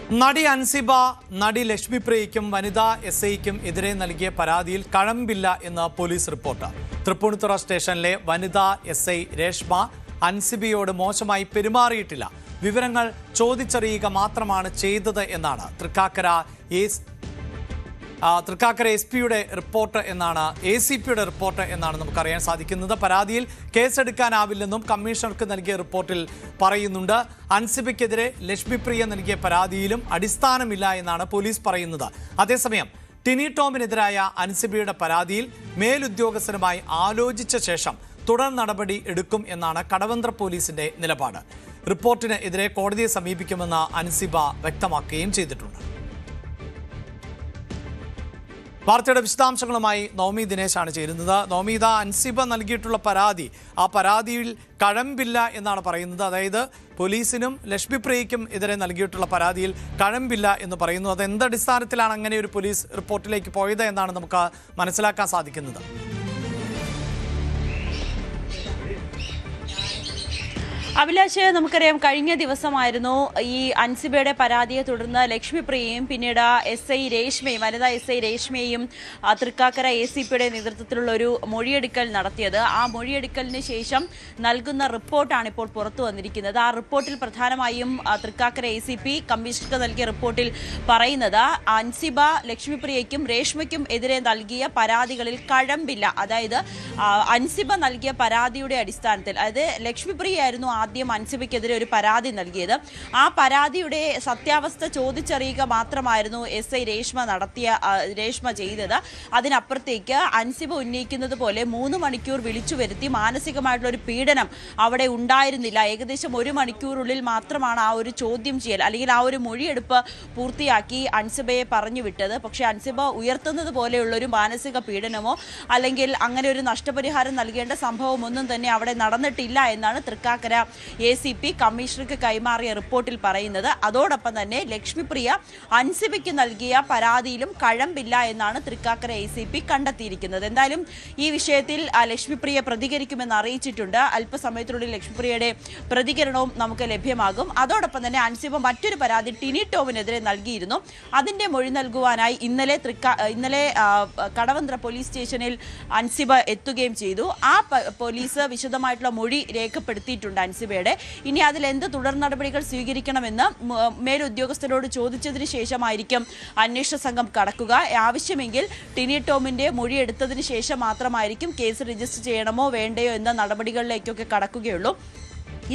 നടി അൻസിബ നടി ലക്ഷ്മിപ്രിയയ്ക്കും വനിതാ എസ്ഐക്കും എതിരെ നൽകിയ പരാതിയിൽ കഴമ്പില്ല എന്ന് പോലീസ് റിപ്പോർട്ട്. തൃപ്പൂണിത്തുറ സ്റ്റേഷനിലെ വനിതാ എസ്ഐ രേഷ്മ അൻസിബയോട് മോശമായി പെരുമാറിയിട്ടില്ല, വിവരങ്ങൾ ചോദിച്ചറിയുക മാത്രമാണ് ചെയ്തത് എന്നാണ് തൃക്കാക്കര എസ് പിയുടെ റിപ്പോർട്ട് എന്നാണ് ACPയുടെ റിപ്പോർട്ട് എന്നാണ് നമുക്കറിയാൻ സാധിക്കുന്നത്. പരാതിയിൽ കേസെടുക്കാനാവില്ലെന്നും കമ്മീഷണർക്ക് നൽകിയ റിപ്പോർട്ടിൽ പറയുന്നുണ്ട്. അൻസിബയ്ക്കെതിരെ ലക്ഷ്മിപ്രിയ നൽകിയ പരാതിയിലും അടിസ്ഥാനമില്ല എന്നാണ് പോലീസ് പറയുന്നത്. അതേസമയം ടിനി ടോമിനെതിരായ അൻസിബയുടെ പരാതിയിൽ മേലുദ്യോഗസ്ഥരുമായി ആലോചിച്ച ശേഷം തുടർ നടപടി എടുക്കും എന്നാണ് കടവന്ത്ര പോലീസിന്റെ നിലപാട്. റിപ്പോർട്ടിന് എതിരെ കോടതിയെ സമീപിക്കുമെന്ന് അൻസിബ വ്യക്തമാക്കുകയും ചെയ്തിട്ടുണ്ട്. വാർത്തയുടെ വിശദാംശങ്ങളുമായി നവമി ദിനേശാണ് ചേരുന്നത്. നവമി, ഇതാ അൻസിബ നൽകിയിട്ടുള്ള പരാതി, ആ പരാതിയിൽ കഴമ്പില്ല എന്നാണ് പറയുന്നത്. അതായത് പോലീസിനും ലക്ഷ്മിപ്രിയയ്ക്കും എതിരെ നൽകിയിട്ടുള്ള പരാതിയിൽ കഴമ്പില്ല എന്ന് പറയുന്നു. അത് എന്തടിസ്ഥാനത്തിലാണ് അങ്ങനെ ഒരു പോലീസ് റിപ്പോർട്ടിലേക്ക് പോയത് എന്നാണ് നമുക്ക് മനസ്സിലാക്കാൻ സാധിക്കുന്നത്. അഭിലാഷ്, നമുക്കറിയാം കഴിഞ്ഞ ദിവസമായിരുന്നു ഈ അൻസിബയുടെ പരാതിയെ തുടർന്ന് ലക്ഷ്മിപ്രിയയും പിന്നീട് SI രേഷ്മയും വനിതാ SI രേഷ്മയും തൃക്കാക്കര ACPയുടെ നേതൃത്വത്തിലുള്ള ഒരു മൊഴിയെടുക്കൽ നടത്തിയത്. ആ മൊഴിയെടുക്കലിന് ശേഷം നൽകുന്ന റിപ്പോർട്ടാണ് ഇപ്പോൾ പുറത്തു വന്നിരിക്കുന്നത്. ആ റിപ്പോർട്ടിൽ പ്രധാനമായും തൃക്കാക്കര ACP കമ്മീഷണർക്ക് നൽകിയ റിപ്പോർട്ടിൽ പറയുന്നത് അൻസിബ ലക്ഷ്മിപ്രിയയ്ക്കും രേഷ്മയ്ക്കും എതിരെ നൽകിയ പരാതികളിൽ കഴമ്പില്ല. അതായത് അൻസിബ നൽകിയ പരാതിയുടെ അടിസ്ഥാനത്തിൽ, അതായത് ലക്ഷ്മിപ്രിയായിരുന്നു ആദ്യം അൻസിബയ്ക്കെതിരെ ഒരു പരാതി നൽകിയത്. ആ പരാതിയുടെ സത്യാവസ്ഥ ചോദിച്ചറിയുക മാത്രമായിരുന്നു SI രേഷ്മ ചെയ്തത്. അതിനപ്പുറത്തേക്ക് അൻസിബ ഉന്നയിക്കുന്നത് പോലെ 3 മണിക്കൂർ വിളിച്ചു വരുത്തി മാനസികമായിട്ടുള്ള ഒരു പീഡനം അവിടെ ഉണ്ടായിരുന്നില്ല. ഏകദേശം 1 മണിക്കൂറുള്ളിൽ മാത്രമാണ് ആ ഒരു ചോദ്യം ചെയ്യൽ അല്ലെങ്കിൽ ആ ഒരു മൊഴിയെടുപ്പ് പൂർത്തിയാക്കി അൻസിബയെ പറഞ്ഞു വിട്ടത്. പക്ഷേ അൻസിബ ഉയർത്തുന്നത് പോലെയുള്ളൊരു മാനസിക പീഡനമോ അല്ലെങ്കിൽ അങ്ങനെ ഒരു നഷ്ടപരിഹാരം നൽകേണ്ട സംഭവമൊന്നും തന്നെ അവിടെ നടന്നിട്ടില്ല എന്നാണ് തൃക്കാക്കര ACP കമ്മീഷണർക്ക് കൈമാറിയ റിപ്പോർട്ടിൽ പറയുന്നത്. അതോടൊപ്പം തന്നെ ലക്ഷ്മിപ്രിയ അൻസിബയ്ക്ക് നൽകിയ പരാതിയിലും കഴമ്പില്ല എന്നാണ് തൃക്കാക്കര ACP കണ്ടെത്തിയിരിക്കുന്നത്. എന്തായാലും ഈ വിഷയത്തിൽ ലക്ഷ്മിപ്രിയ പ്രതികരിക്കുമെന്ന് അറിയിച്ചിട്ടുണ്ട്. അല്പസമയത്തിനുള്ളിൽ ലക്ഷ്മിപ്രിയയുടെ പ്രതികരണവും നമുക്ക് ലഭ്യമാകും. അതോടൊപ്പം തന്നെ അൻസിബ മറ്റൊരു പരാതി ടിനി ടോമിനെതിരെ നൽകിയിരുന്നു. അതിന്റെ മൊഴി നൽകുവാനായി ഇന്നലെ കടവന്ത്ര പോലീസ് സ്റ്റേഷനിൽ അൻസിബ എത്തുകയും ചെയ്തു. ആ പോലീസ് വിശദമായിട്ടുള്ള മൊഴി രേഖപ്പെടുത്തിയിട്ടുണ്ട് അൻസിബയുടെ. ഇനി അതിൽ എന്ത് തുടർ നടപടികൾ സ്വീകരിക്കണമെന്ന് മേലുദ്യോഗസ്ഥരോട് ചോദിച്ചതിന് ശേഷമായിരിക്കും അന്വേഷണ സംഘം കടക്കുക. ആവശ്യമെങ്കിൽ ടിനി ടോമിന്റെ മൊഴി എടുത്തതിന് ശേഷം മാത്രമായിരിക്കും കേസ് രജിസ്റ്റർ ചെയ്യണമോ വേണ്ടയോ എന്ന നടപടികളിലേക്കൊക്കെ കടക്കുകയുള്ളൂ.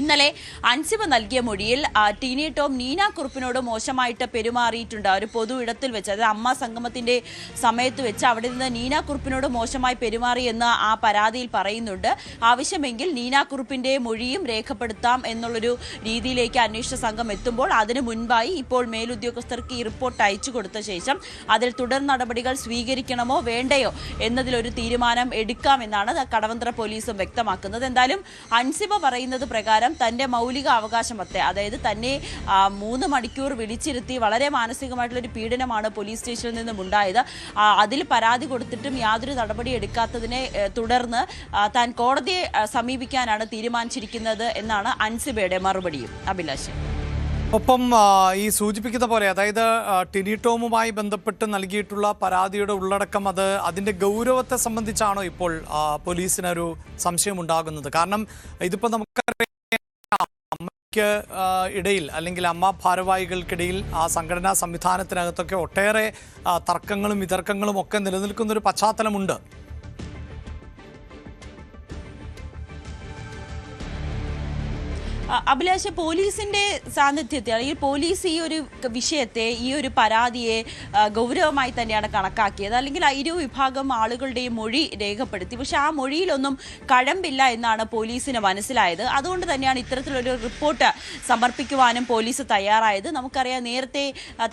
ഇന്നലെ അൻസിബ നൽകിയ മൊഴിയിൽ ടിനി ടോം നീന കുറുപ്പിനോട് മോശമായിട്ട് പെരുമാറിയിട്ടുണ്ട്. ഒരു പൊതു ഇടത്തിൽ വെച്ച്, അതായത് അമ്മ സംഗമത്തിന്റെ സമയത്ത് വെച്ച് അവിടെ നിന്ന് നീന കുറുപ്പിനോട് മോശമായി പെരുമാറി എന്ന് ആ പരാതിയിൽ പറയുന്നുണ്ട്. ആവശ്യമെങ്കിൽ നീന കുറുപ്പിന്റെ മൊഴിയും രേഖപ്പെടുത്താം എന്നുള്ളൊരു രീതിയിലേക്ക് അന്വേഷണ സംഘം എത്തുമ്പോൾ അതിനു മുൻപായി ഇപ്പോൾ മേലുദ്യോഗസ്ഥർക്ക് ഈ റിപ്പോർട്ട് അയച്ചു കൊടുത്ത ശേഷം അതിൽ തുടർ നടപടികൾ സ്വീകരിക്കണമോ വേണ്ടയോ എന്നതിലൊരു തീരുമാനം എടുക്കാമെന്നാണ് കടവന്ത്ര പോലീസും വ്യക്തമാക്കുന്നത്. എന്തായാലും അൻസിബ പറയുന്നത് പ്രകാരം തന്റെ മൗലിക അവകാശമത്തെ, അതായത് തന്നെ 3 മണിക്കൂർ വിളിച്ചിരുത്തി വളരെ മാനസികമായിട്ടുള്ളൊരു പീഡനമാണ് പോലീസ് സ്റ്റേഷനിൽ നിന്നും ഉണ്ടായത്. അതിൽ പരാതി കൊടുത്തിട്ടും യാതൊരു നടപടി എടുക്കാത്തതിനെ തുടർന്ന് താൻ കോടതിയെ സമീപിക്കാനാണ് തീരുമാനിച്ചിരിക്കുന്നത് എന്നാണ് അൻസിബയുടെ മറുപടിയും. അഭിലാഷ്, ഒപ്പം ഈ സൂചിപ്പിക്കുന്ന പോലെ, അതായത് ടിനി ടോമുമായി ബന്ധപ്പെട്ട് നൽകിയിട്ടുള്ള പരാതിയുടെ ഉള്ളടക്കം അതിൻ്റെ ഗൗരവത്തെ സംബന്ധിച്ചാണോ ഇപ്പോൾ പോലീസിനൊരു സംശയം ഉണ്ടാകുന്നത്? കാരണം ഇതിപ്പോൾ നമുക്കറിയാം, അമ്മയ്ക്ക് ഇടയിൽ അല്ലെങ്കിൽ അമ്മ ഭാരവാഹികൾക്കിടയിൽ ആ സംഘടനാ സംവിധാനത്തിനകത്തൊക്കെ ഒട്ടേറെ തർക്കങ്ങളും വിതർക്കങ്ങളും ഒക്കെ നിലനിൽക്കുന്നൊരു പശ്ചാത്തലമുണ്ട്. അഭിലാഷ്, പോലീസിന്റെ സാന്നിധ്യത്തിൽ അല്ലെങ്കിൽ പോലീസ് ഈ ഒരു വിഷയത്തെ, ഈ ഒരു പരാതിയെ ഗൗരവമായി തന്നെയാണ് കണക്കാക്കിയത്. അല്ലെങ്കിൽ ഇരു വിഭാഗം ആളുകളുടെയും മൊഴി രേഖപ്പെടുത്തി. പക്ഷെ ആ മൊഴിയിലൊന്നും കഴമ്പില്ല എന്നാണ് പോലീസിന് മനസ്സിലായത്. അതുകൊണ്ട് തന്നെയാണ് ഇത്തരത്തിലൊരു റിപ്പോർട്ട് സമർപ്പിക്കുവാനും പോലീസ് തയ്യാറായത്. നമുക്കറിയാം, നേരത്തെ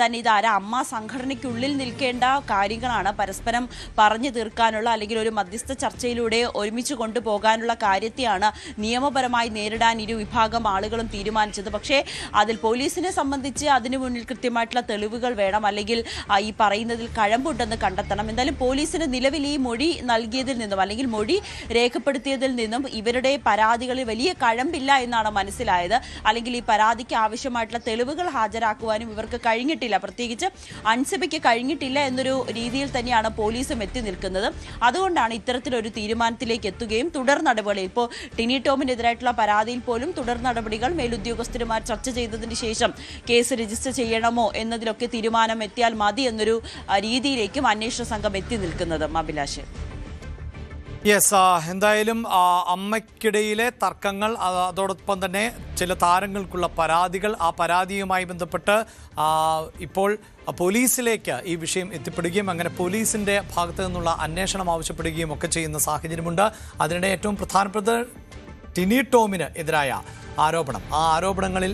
തന്നെ അമ്മ സംഘടനയ്ക്കുള്ളിൽ നിൽക്കേണ്ട കാര്യങ്ങളാണ് പരസ്പരം പറഞ്ഞു തീർക്കാനുള്ള അല്ലെങ്കിൽ ഒരു മധ്യസ്ഥ ചർച്ചയിലൂടെ ഒരുമിച്ച് കൊണ്ടുപോകാനുള്ള കാര്യത്തെയാണ് നിയമപരമായി നേരിടാൻ ഇരു വിഭാഗം ആളുകൾ ആളുകളും തീരുമാനിച്ചത്. പക്ഷേ അതിൽ പോലീസിനെ സംബന്ധിച്ച് അതിനു മുന്നിൽ കൃത്യമായിട്ടുള്ള തെളിവുകൾ വേണം, അല്ലെങ്കിൽ ഈ പറയുന്നതിൽ കഴമ്പുണ്ടെന്ന് കണ്ടെത്തണം. എന്തായാലും പോലീസിന് നിലവിൽ ഈ മൊഴി നൽകിയതിൽ നിന്നും അല്ലെങ്കിൽ മൊഴി രേഖപ്പെടുത്തിയതിൽ നിന്നും ഇവരുടെ പരാതികളിൽ വലിയ കഴമ്പില്ല എന്നാണ് മനസ്സിലായത്. അല്ലെങ്കിൽ ഈ പരാതിക്ക് ആവശ്യമായിട്ടുള്ള തെളിവുകൾ ഹാജരാക്കുവാനും ഇവർക്ക് കഴിഞ്ഞിട്ടില്ല, പ്രത്യേകിച്ച് അൻസിബയ്ക്ക് കഴിഞ്ഞിട്ടില്ല എന്നൊരു രീതിയിൽ തന്നെയാണ് പോലീസും എത്തി നിൽക്കുന്നത്. അതുകൊണ്ടാണ് ഇത്തരത്തിലൊരു തീരുമാനത്തിലേക്ക് എത്തുകയും തുടർ നടപടി ഇപ്പോൾ ടിനി ടോമിനെതിരായിട്ടുള്ള പരാതിയിൽ പോലും തുടർ നടപടികൾ മേലുദ്യോഗസ്ഥരുമായി ചർച്ച ചെയ്തതിന് ശേഷം കേസ് രജിസ്റ്റർ ചെയ്യണമോ എന്നതിലൊക്കെ തീരുമാനം എത്തിയാൽ മതി എന്നൊരു രീതിയിലേക്കും അന്വേഷണ സംഘം എത്തി നിൽക്കുന്നത്. അഭിലാഷ്, യെസ്, എന്തായാലും അമ്മയ്ക്കിടയിലെ തർക്കങ്ങൾ, അതോടൊപ്പം തന്നെ ചില താരങ്ങൾക്കുള്ള പരാതികൾ, ആ പരാതിയുമായി ബന്ധപ്പെട്ട് ഇപ്പോൾ പോലീസിലേക്ക് ഈ വിഷയം എത്തിപ്പെടുകയും അങ്ങനെ പോലീസിൻ്റെ ഭാഗത്തു നിന്നുള്ള അന്വേഷണം ആവശ്യപ്പെടുകയും ഒക്കെ ചെയ്യുന്ന സാഹചര്യമുണ്ട്. അതിനിടെ ഏറ്റവും പ്രധാനപ്പെട്ട ടിനി ടോമിന് എതിരായ ആരോപണം, ആ ആരോപണങ്ങളിൽ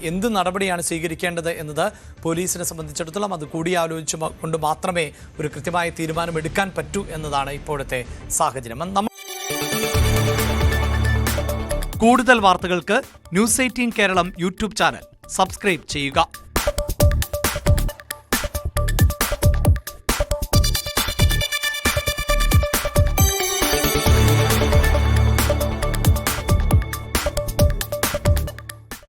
എന്ത് നടപടിയാണ് സ്വീകരിക്കേണ്ടത് എന്നത് പോലീസിനെ സംബന്ധിച്ചിടത്തോളം അത് കൂടിയാലോചിച്ച് കൊണ്ട് മാത്രമേ ഒരു കൃത്യമായ തീരുമാനം എടുക്കാൻ പറ്റൂ എന്നതാണ് ഇപ്പോഴത്തെ സാഹചര്യം. കൂടുതൽ വാർത്തകൾക്ക് News 18 Keralam YouTube channel subscribe ചെയ്യുക.